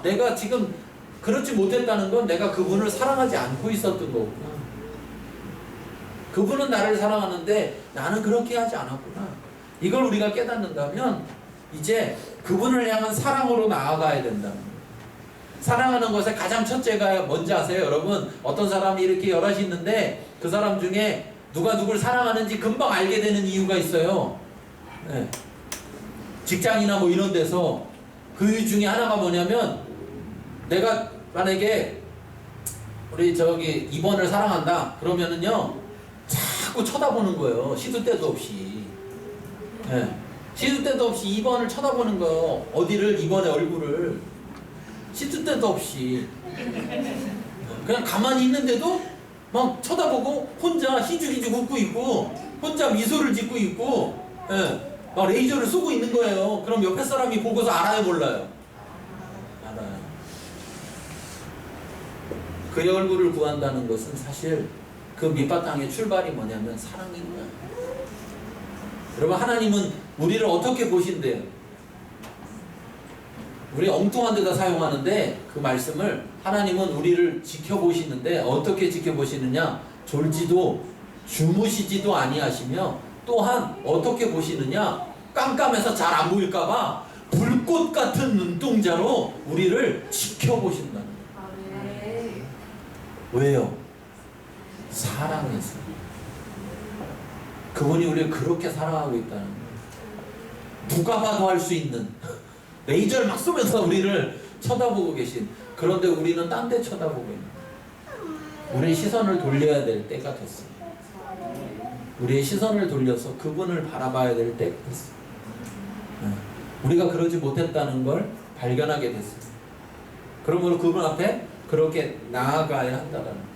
내가 지금 그렇지 못했다는 건 내가 그분을 사랑하지 않고 있었던 거구나. 그분은 나를 사랑하는데 나는 그렇게 하지 않았구나. 이걸 우리가 깨닫는다면 이제 그분을 향한 사랑으로 나아가야 된다는 거예요. 사랑하는 것의 가장 첫째가 뭔지 아세요? 여러분, 어떤 사람이 이렇게 여럿이 있는데 그 사람 중에 누가 누굴 사랑하는지 금방 알게 되는 이유가 있어요. 네. 직장이나 뭐 이런 데서 그 이유 중에 하나가 뭐냐면, 내가 만약에 우리 저기 2번을 사랑한다 그러면은요 자꾸 쳐다보는 거예요. 시도 때도 없이. 네. 시도 때도 없이 2번을 쳐다보는 거예요. 어디를? 2번의 얼굴을. 시도 때도 없이. 그냥 가만히 있는데도 막 쳐다보고 혼자 희죽희죽 웃고 있고 혼자 미소를 짓고 있고, 막 레이저를 쏘고 있는 거예요. 그럼 옆에 사람이 보고서 알아요, 몰라요? 알아요. 그의 얼굴을 구한다는 것은 사실 그 밑바탕의 출발이 뭐냐면 사랑인 거예요. 여러분, 하나님은 우리를 어떻게 보신대요? 우리 엉뚱한 데다 사용하는데 그 말씀을, 하나님은 우리를 지켜보시는데 어떻게 지켜보시느냐? 졸지도 주무시지도 아니하시며, 또한 어떻게 보시느냐? 깜깜해서 잘 안 보일까봐 불꽃 같은 눈동자로 우리를 지켜보신다는 거예요. 왜요? 사랑해서. 그분이 우리를 그렇게 사랑하고 있다는 거예요. 누가 봐도 할 수 있는 레이저를 막 쏘면서 우리를 쳐다보고 계신, 그런데 우리는 딴 데 쳐다보고 있는 거예요. 우리의 시선을 돌려야 될 때가 됐어요. 우리의 시선을 돌려서 그분을 바라봐야 될 때가 됐어요. 우리가 그러지 못했다는 걸 발견하게 됐어요. 그러므로 그분 앞에 그렇게 나아가야 한다는 거예요.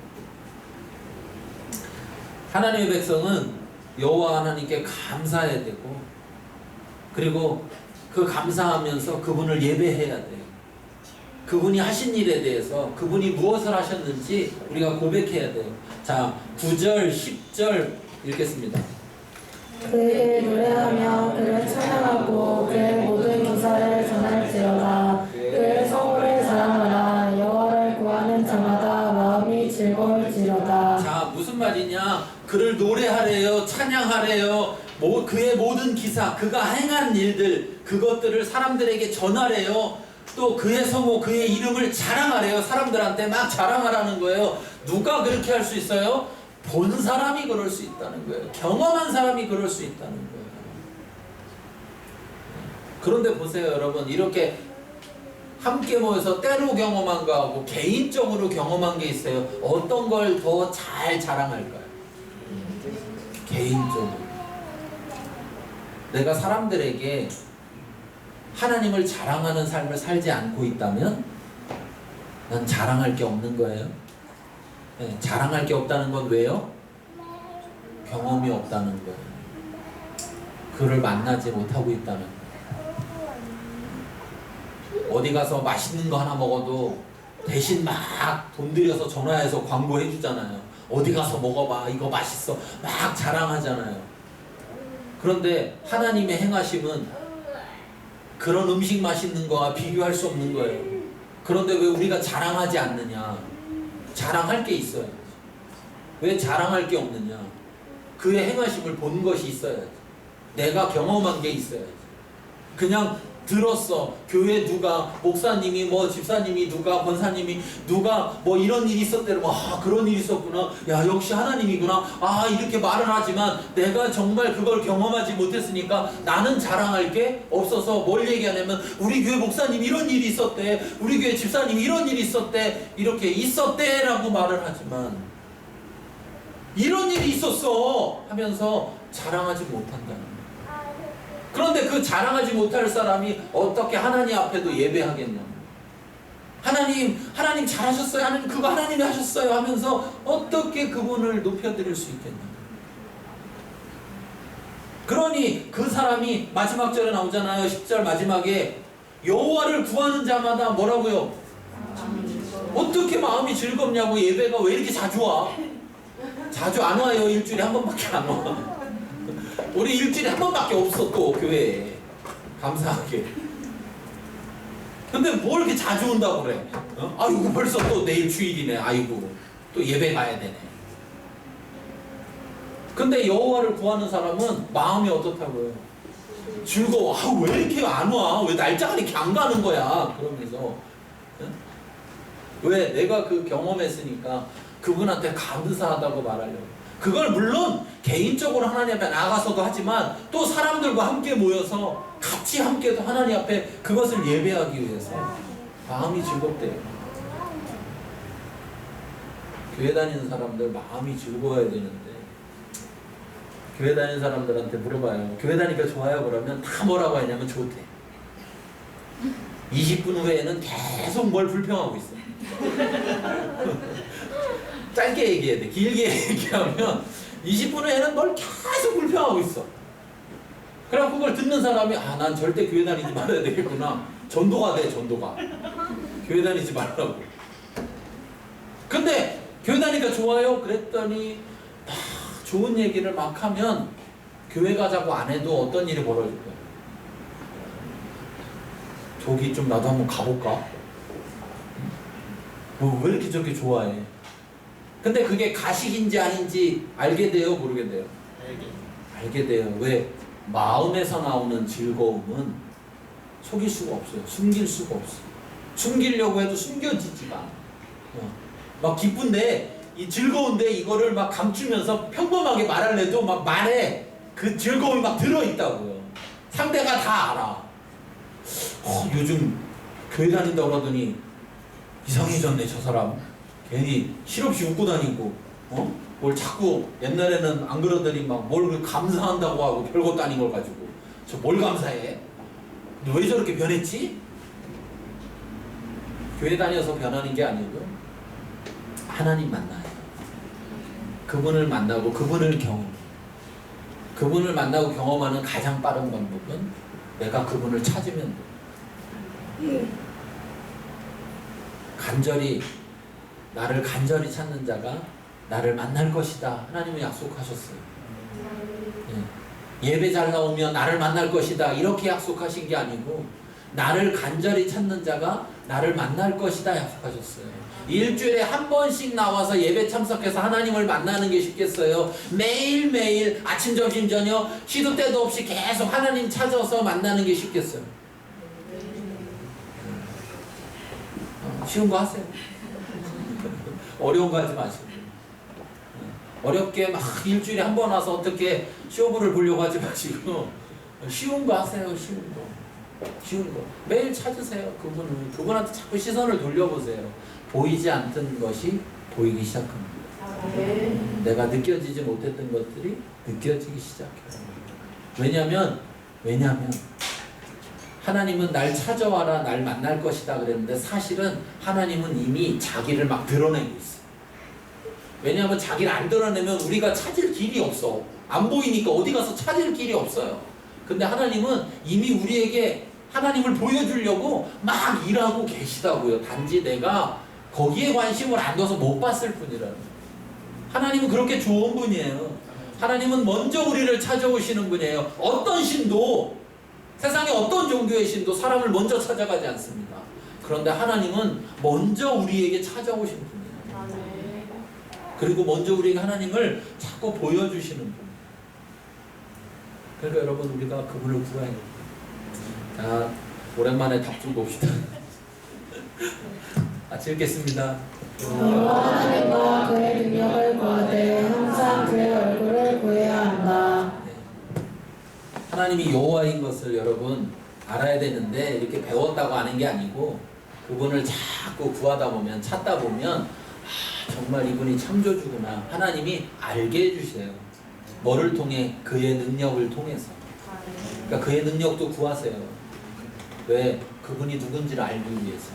하나님의 백성은 여호와 하나님께 감사해야 되고, 그리고 그 감사하면서 그분을 예배해야 돼요. 그분이 하신 일에 대해서 그분이 무엇을 하셨는지 우리가 고백해야 돼요. 자, 9절, 10절 읽겠습니다. 그에게 노래하며 그를 찬양하고 그의 모든 기사를 전할지어다. 그의 성호를 자랑하라. 여호와를 구하는 자마다 마음이 즐거울지로다. 자, 무슨 말이냐? 그를 노래하래요, 찬양하래요. 그의 모든 기사, 그가 행한 일들, 그것들을 사람들에게 전하래요. 또 그의 성호, 그의 이름을 자랑하래요. 사람들한테 막 자랑하라는 거예요. 누가 그렇게 할 수 있어요? 본 사람이 그럴 수 있다는 거예요. 경험한 사람이 그럴 수 있다는 거예요. 그런데 보세요, 여러분. 이렇게 함께 모여서 때로 경험한 거하고 개인적으로 경험한 게 있어요. 어떤 걸 더 잘 자랑할까요? 개인적으로. 내가 사람들에게 하나님을 자랑하는 삶을 살지 않고 있다면 난 자랑할 게 없는 거예요. 네, 자랑할 게 없다는 건 왜요? 경험이 없다는 거예요. 그를 만나지 못하고 있다는 거예요. 어디 가서 맛있는 거 하나 먹어도 대신 막 돈 들여서 전화해서 광고해 주잖아요. 어디 가서 먹어봐, 이거 맛있어, 막 자랑하잖아요. 그런데 하나님의 행하심은 그런 음식 맛있는 거와 비교할 수 없는 거예요. 그런데 왜 우리가 자랑하지 않느냐? 자랑할 게 있어야지. 왜 자랑할 게 없느냐? 그의 행하심을 본 것이 있어야지. 내가 경험한 게 있어야지. 그냥 들었어. 교회 누가, 목사님이 뭐 집사님이 누가, 권사님이 누가 뭐 이런 일이 있었대요. 그런 일이 있었구나. 야, 역시 하나님이구나. 이렇게 말을 하지만 내가 정말 그걸 경험하지 못했으니까 나는 자랑할 게 없어서 뭘 얘기하냐면, 우리 교회 목사님 이런 일이 있었대, 우리 교회 집사님 이런 일이 있었대, 이렇게 있었대 라고 말을 하지만 이런 일이 있었어 하면서 자랑하지 못한다는 거예요. 그런데 그 자랑하지 못할 사람이 어떻게 하나님 앞에도 예배하겠냐. 하나님 잘하셨어요. 하나님 그거 하나님이 하셨어요 하면서 어떻게 그분을 높여드릴 수 있겠냐. 그러니 그 사람이 마지막 절에 나오잖아요. 10절 마지막에 여호와를 구하는 자마다 뭐라고요? 어떻게 마음이 즐겁냐고. 예배가 왜 이렇게 자주 와? 자주 안 와요. 일주일에 한 번밖에 안 와. 우리 일주일에 한 번밖에 없어 또 교회에. 감사하게. 근데 뭘 이렇게 자주 온다고 그래? 어? 아이고 벌써 또 내일 주일이네. 아이고 또 예배 가야 되네. 근데 여호와를 구하는 사람은 마음이 어떻다고요? 즐거워. 아, 왜 이렇게 안 와? 왜 날짜가 이렇게 안 가는 거야? 그러면서 응? 왜? 내가 그 경험했으니까 그분한테 감사하다고 말하려고. 그걸 물론 개인적으로 하나님 앞에 나가서도 하지만 또 사람들과 함께 모여서 같이 함께도 하나님 앞에 그것을 예배하기 위해서 마음이 즐겁대요. 교회 다니는 사람들 마음이 즐거워야 되는데 교회 다니는 사람들한테 물어봐요. 교회 다니니까 좋아요? 그러면 다 뭐라고 하냐면 좋대. 20분 후에는 계속 뭘 불평하고 있어. 짧게 얘기해야 돼. 길게 얘기하면 20분 후에는 뭘 계속 불평하고 있어. 그래갖고 그걸 듣는 사람이 난 절대 교회 다니지 말아야 되겠구나. 전도가 돼. 전도가. 교회 다니지 말라고. 근데 교회 다니니까 좋아요? 그랬더니 막 좋은 얘기를 막 하면 교회 가자고 안 해도 어떤 일이 벌어질 거야. 저기 좀 나도 한번 가볼까? 왜 이렇게 저렇게 좋아해? 근데 그게 가식인지 아닌지 알게 돼요? 모르게 돼요? 알게 돼요. 왜? 마음에서 나오는 즐거움은 속일 수가 없어요. 숨길 수가 없어요. 숨기려고 해도 숨겨지지가 않아. 막 기쁜데 이 즐거운데 이거를 막 감추면서 평범하게 말하려도 막 말에 그 즐거움이 막 들어있다고요. 상대가 다 알아. 요즘 교회 다닌다고 그러더니 이상해졌네 저 사람. 괜히 실없이 웃고 다니고 뭘 자꾸 옛날에는 안 그러더니 막 뭘 감사한다고 하고 별것도 아닌 걸 가지고 저 뭘 감사해? 너 왜 저렇게 변했지? 교회 다녀서 변하는 게 아니고 하나님 만나요. 그분을 만나고 그분을 경험해. 그분을 만나고 경험하는 가장 빠른 방법은 내가 그분을 찾으면 돼. 나를 간절히 찾는 자가 나를 만날 것이다. 하나님은 약속하셨어요. 예배 잘 나오면 나를 만날 것이다. 이렇게 약속하신 게 아니고 나를 간절히 찾는 자가 나를 만날 것이다 약속하셨어요. 일주일에 한 번씩 나와서 예배 참석해서 하나님을 만나는 게 쉽겠어요? 매일매일 아침 점심 저녁 시도 때도 없이 계속 하나님 찾아서 만나는 게 쉽겠어요? 쉬운 거 하세요. 어려운 거 하지 마시고. 어렵게 막 일주일에 한 번 와서 어떻게 쇼부를 보려고 하지 마시고 쉬운 거 하세요. 쉬운 거. 매일 찾으세요. 그분한테 자꾸 시선을 돌려보세요. 보이지 않던 것이 보이기 시작합니다. 내가 느껴지지 못했던 것들이 느껴지기 시작해요. 왜냐하면 하나님은 날 찾아와라, 날 만날 것이다 그랬는데 사실은 하나님은 이미 자기를 막 드러내고 있어요. 왜냐하면 자기를 안 드러내면 우리가 찾을 길이 없어. 안 보이니까 어디 가서 찾을 길이 없어요. 근데 하나님은 이미 우리에게 하나님을 보여주려고 막 일하고 계시다고요. 단지 내가 거기에 관심을 안 둬서 못 봤을 뿐이라는. 하나님은 그렇게 좋은 분이에요. 하나님은 먼저 우리를 찾아오시는 분이에요. 어떤 신도, 세상에 어떤 종교의 신도 사람을 먼저 찾아가지 않습니다. 그런데 하나님은 먼저 우리에게 찾아오시는 분이에요. 그리고 먼저 우리에게 하나님을 자꾸 보여주시는 분. 그러니까 여러분 우리가 그분을 구해야 돼요. 자, 오랜만에 답 좀 봅시다. 같이 읽겠습니다. 하나님과 그의 능력을 구하되 항상 그의 얼굴을 구해야 한다. 하나님이 여호와인 것을 여러분 알아야 되는데 이렇게 배웠다고 아는 게 아니고 그분을 자꾸 구하다 보면 찾다 보면 정말 이분이 창조주구나. 하나님이 알게 해주세요. 뭐를 통해? 그의 능력을 통해서. 그러니까 그의 능력도 구하세요. 왜? 그분이 누군지를 알기 위해서,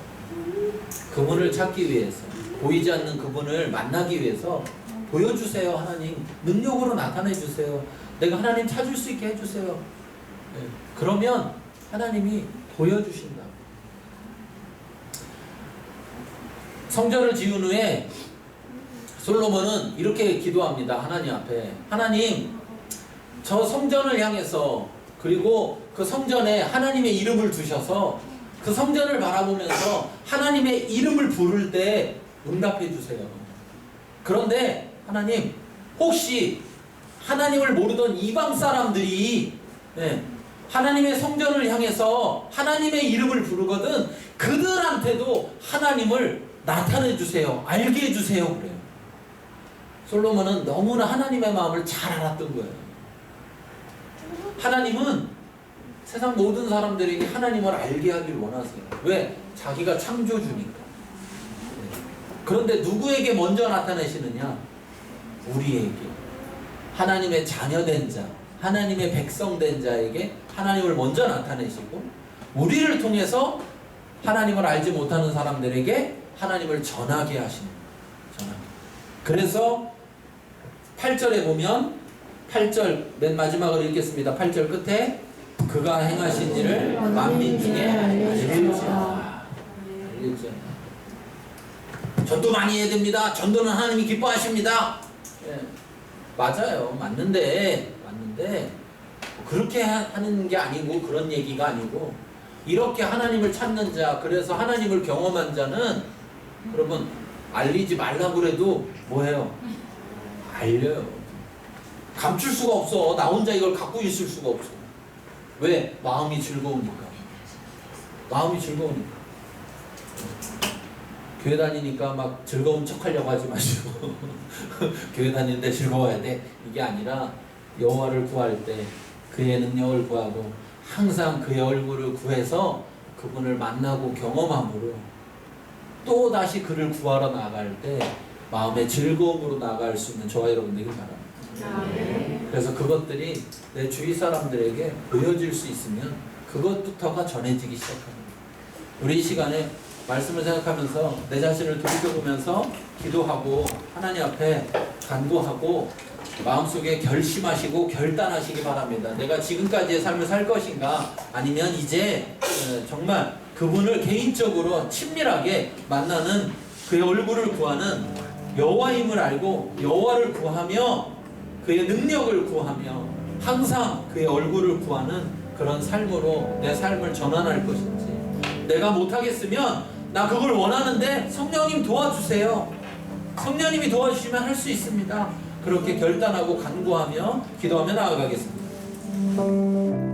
그분을 찾기 위해서, 보이지 않는 그분을 만나기 위해서 보여주세요. 하나님 능력으로 나타내 주세요. 내가 하나님 찾을 수 있게 해주세요. 네. 그러면 하나님이 보여주신다. 성전을 지은 후에 솔로몬은 이렇게 기도합니다. 하나님 앞에, 하나님 저 성전을 향해서, 그리고 그 성전에 하나님의 이름을 두셔서 그 성전을 바라보면서 하나님의 이름을 부를 때 응답해 주세요. 그런데 하나님, 혹시 하나님을 모르던 이방 사람들이 하나님의 성전을 향해서 하나님의 이름을 부르거든 그들한테도 하나님을 나타내 주세요. 알게 해주세요. 그래요. 솔로몬은 너무나 하나님의 마음을 잘 알았던 거예요. 하나님은 세상 모든 사람들에게 하나님을 알게 하길 원하세요. 왜? 자기가 창조주니까. 그런데 누구에게 먼저 나타내시느냐? 우리에게. 하나님의 자녀된 자, 하나님의 백성된 자에게 하나님을 먼저 나타내시고, 우리를 통해서 하나님을 알지 못하는 사람들에게 하나님을 전하게 하시는 거예요. 그래서 8절에 보면, 8절 맨 마지막을 읽겠습니다. 8절 끝에 그가 행하신 일을 만민 중에 알릴지어다. 전도 많이 해야 됩니다. 전도는 하나님이 기뻐하십니다. 맞아요. 맞는데 그렇게 하는 게 아니고, 그런 얘기가 아니고, 이렇게 하나님을 찾는 자, 그래서 하나님을 경험한 자는 여러분 알리지 말라고 그래도 뭐해요? 알려요. 감출 수가 없어. 나 혼자 이걸 갖고 있을 수가 없어. 왜? 마음이 즐거우니까. 마음이 즐거우니까. 교회 다니니까 막 즐거운 척 하려고 하지 마시고 교회 다니는데 즐거워야 돼. 이게 아니라 여호와를 구할 때 그의 능력을 구하고 항상 그의 얼굴을 구해서 그분을 만나고 경험함으로 또 다시 그를 구하러 나갈 때 마음의 즐거움으로 나갈 수 있는 저와 여러분들이 바랍니다. 그래서 그것들이 내 주위 사람들에게 보여질 수 있으면 그것부터가 전해지기 시작합니다. 우리 이 시간에 말씀을 생각하면서 내 자신을 돌이켜보면서 기도하고 하나님 앞에 간구하고 마음속에 결심하시고 결단하시기 바랍니다. 내가 지금까지의 삶을 살 것인가, 아니면 이제 정말 그분을 개인적으로 친밀하게 만나는, 그의 얼굴을 구하는, 여호와임을 알고 여호와를 구하며 그의 능력을 구하며 항상 그의 얼굴을 구하는 그런 삶으로 내 삶을 전환할 것인지, 내가 못하겠으면 나 그걸 원하는데 성령님 도와주세요. 성령님이 도와주시면 할 수 있습니다. 그렇게 결단하고 간구하며 기도하며 나아가겠습니다.